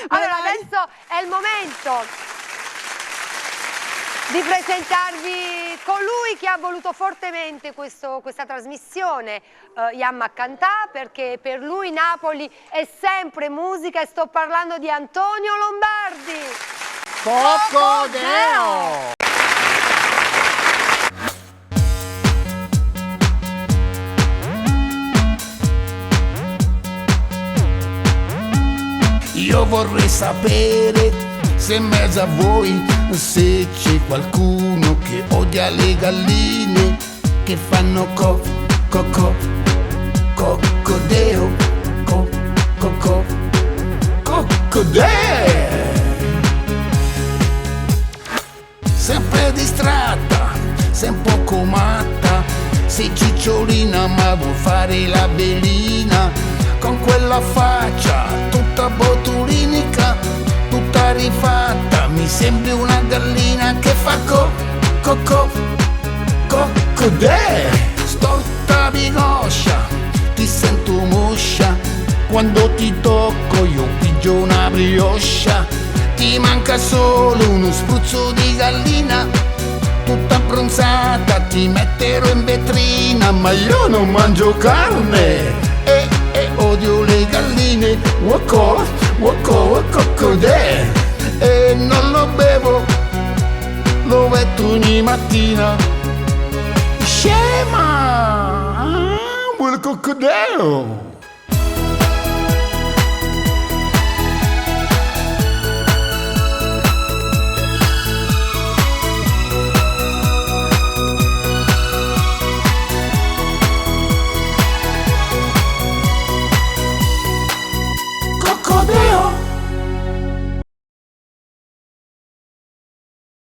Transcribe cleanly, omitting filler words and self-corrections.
Allora, adesso è il momento di presentarvi colui che ha voluto fortemente questa trasmissione, Yamma Cantà, perché per lui Napoli è sempre musica e sto parlando di Antonio Lombardi. Cocodeo! Io vorrei sapere se in mezzo a voi se c'è qualcuno che odia le galline che fanno cocodeo, cocodeo. Sempre distratta, sei un poco matta, sei cicciolina ma vuoi fare la belina, con quella faccia tutta botulinica, tutta rifatta, mi sembri una gallina che fa cocodè. Storta bigoscia, ti sento moscia, quando ti tocco io pigio una brioscia, ti manca solo uno spruzzo di gallina, tutta abbronzata, ti metterò in vetrina, ma io non mangio carne e odio le galline, cocodè, e non lo bevo, lo vetto ogni mattina, scema, quel cocodeo.